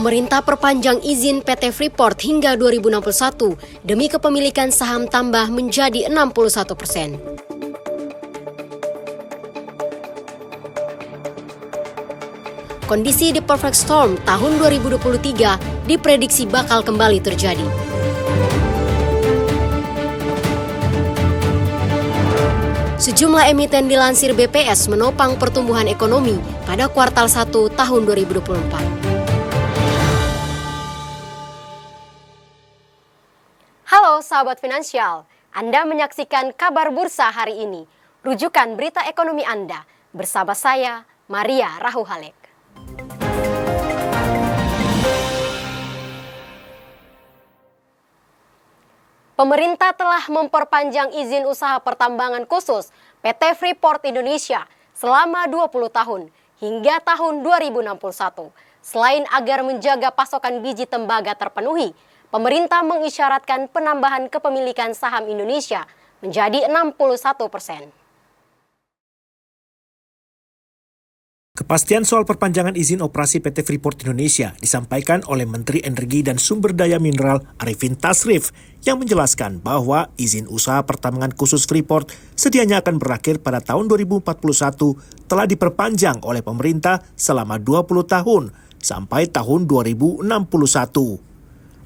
Pemerintah perpanjang izin PT Freeport hingga 2061 demi kepemilikan saham tambah menjadi 61%. Kondisi The Perfect Storm tahun 2023 diprediksi bakal kembali terjadi. Sejumlah emiten dilansir BPS menopang pertumbuhan ekonomi pada kuartal 1 tahun 2024. Halo sahabat finansial, Anda menyaksikan kabar bursa hari ini. Rujukan berita ekonomi Anda bersama saya, Maria Rahuhalek. Pemerintah telah memperpanjang izin usaha pertambangan khusus PT Freeport Indonesia selama 20 tahun hingga tahun 2061. Selain agar menjaga pasokan biji tembaga terpenuhi, pemerintah mengisyaratkan penambahan kepemilikan saham Indonesia menjadi 61%. Kepastian soal perpanjangan izin operasi PT Freeport Indonesia disampaikan oleh Menteri Energi dan Sumber Daya Mineral Arifin Tasrif yang menjelaskan bahwa izin usaha pertambangan khusus Freeport sedianya akan berakhir pada tahun 2041 telah diperpanjang oleh pemerintah selama 20 tahun sampai tahun 2061.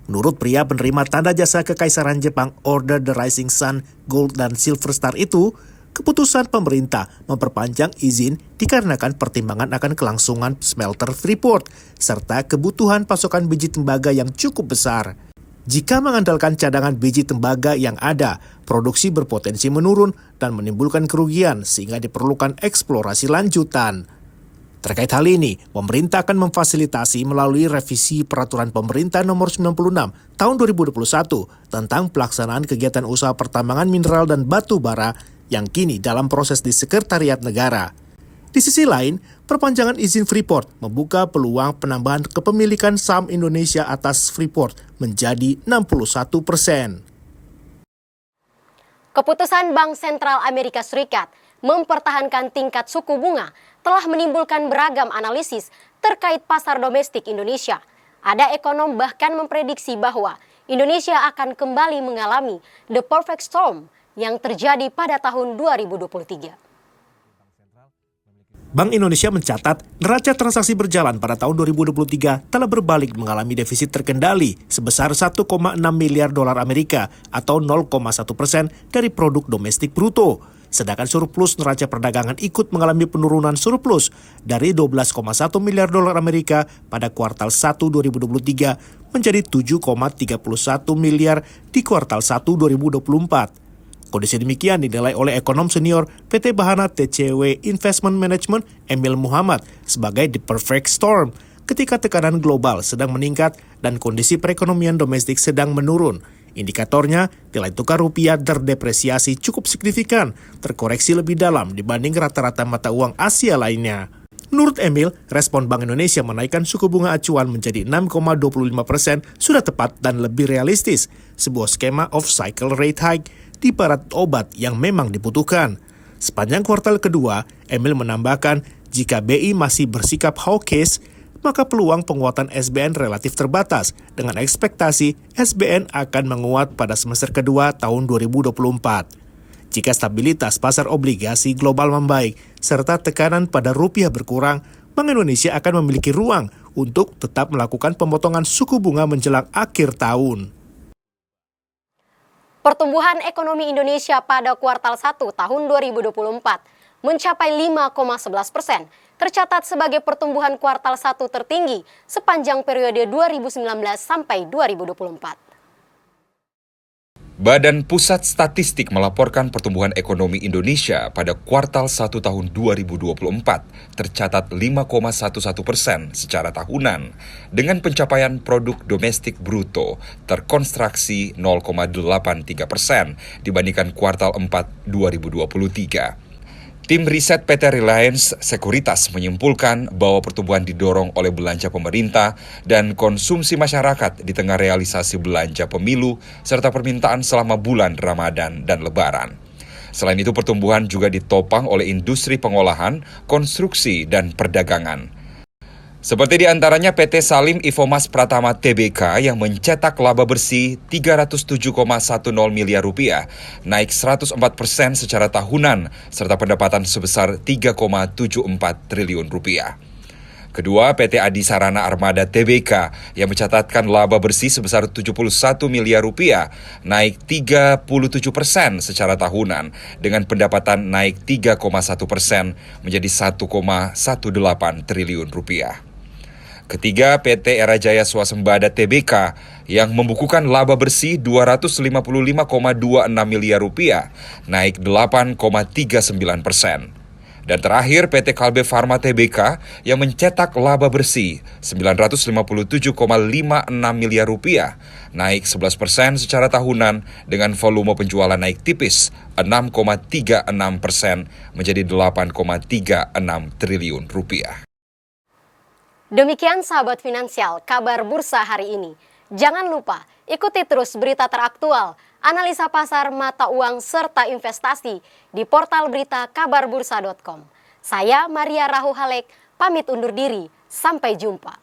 Menurut pria penerima tanda jasa Kekaisaran Jepang Order the Rising Sun, Gold, dan Silver Star itu, keputusan pemerintah memperpanjang izin dikarenakan pertimbangan akan kelangsungan smelter Freeport serta kebutuhan pasokan biji tembaga yang cukup besar. Jika mengandalkan cadangan biji tembaga yang ada, produksi berpotensi menurun dan menimbulkan kerugian sehingga diperlukan eksplorasi lanjutan. Terkait hal ini, pemerintah akan memfasilitasi melalui revisi Peraturan Pemerintah Nomor 96 Tahun 2021 tentang pelaksanaan kegiatan usaha pertambangan mineral dan batu bara yang kini dalam proses di Sekretariat Negara. Di sisi lain, perpanjangan izin Freeport membuka peluang penambahan kepemilikan saham Indonesia atas Freeport menjadi 61%. Keputusan Bank Sentral Amerika Serikat mempertahankan tingkat suku bunga telah menimbulkan beragam analisis terkait pasar domestik Indonesia. Ada ekonom bahkan memprediksi bahwa Indonesia akan kembali mengalami the perfect storm yang terjadi pada tahun 2023. Bank Indonesia mencatat neraca transaksi berjalan pada tahun 2023 telah berbalik mengalami defisit terkendali sebesar 1,6 miliar dolar Amerika atau 0,1% dari produk domestik bruto. Sedangkan surplus neraca perdagangan ikut mengalami penurunan surplus dari 12,1 miliar dolar Amerika pada kuartal 1 2023 menjadi 7,31 miliar di kuartal 1 2024. Kondisi demikian dinilai oleh ekonom senior PT Bahana TCW Investment Management Emil Muhammad sebagai the perfect storm ketika tekanan global sedang meningkat dan kondisi perekonomian domestik sedang menurun. Indikatornya, nilai tukar rupiah terdepresiasi cukup signifikan, terkoreksi lebih dalam dibanding rata-rata mata uang Asia lainnya. Menurut Emil, respon Bank Indonesia menaikkan suku bunga acuan menjadi 6,25% sudah tepat dan lebih realistis, sebuah skema off-cycle rate hike di barat obat yang memang dibutuhkan. Sepanjang kuartal kedua, Emil menambahkan jika BI masih bersikap hawkish, maka peluang penguatan SBN relatif terbatas dengan ekspektasi SBN akan menguat pada semester kedua tahun 2024. Jika stabilitas pasar obligasi global membaik serta tekanan pada rupiah berkurang, Bank Indonesia akan memiliki ruang untuk tetap melakukan pemotongan suku bunga menjelang akhir tahun. Pertumbuhan ekonomi Indonesia pada kuartal 1 tahun 2024 mencapai 5,11%, tercatat sebagai pertumbuhan kuartal 1 tertinggi sepanjang periode 2019 sampai 2024. Badan Pusat Statistik melaporkan pertumbuhan ekonomi Indonesia pada kuartal 1 tahun 2024 tercatat 5,11% secara tahunan dengan pencapaian produk domestik bruto terkonstruksi 0,83% dibandingkan kuartal 4 2023. Tim riset PT Reliance Sekuritas menyimpulkan bahwa pertumbuhan didorong oleh belanja pemerintah dan konsumsi masyarakat di tengah realisasi belanja pemilu serta permintaan selama bulan Ramadan dan Lebaran. Selain itu, pertumbuhan juga ditopang oleh industri pengolahan, konstruksi, dan perdagangan. Seperti diantaranya PT Salim Infomas Pratama Tbk yang mencetak laba bersih 307,10 miliar rupiah, naik 104% secara tahunan, serta pendapatan sebesar 3,74 triliun rupiah. Kedua, PT Adi Sarana Armada Tbk yang mencatatkan laba bersih sebesar 71 miliar rupiah, naik 37% secara tahunan, dengan pendapatan naik 3,1% menjadi 1,18 triliun rupiah. Ketiga, PT Era Jaya Swasembada Tbk yang membukukan laba bersih 255,26 miliar rupiah, naik 8,39%. Dan terakhir, PT Kalbe Farma Tbk yang mencetak laba bersih 957,56 miliar rupiah, naik 11% secara tahunan dengan volume penjualan naik tipis 6,36% menjadi 8,36 triliun rupiah. Demikian sahabat finansial, kabar bursa hari ini. Jangan lupa ikuti terus berita teraktual, analisa pasar mata uang serta investasi di portal berita kabarbursa.com. Saya Maria Rahu Halek, pamit undur diri. Sampai jumpa.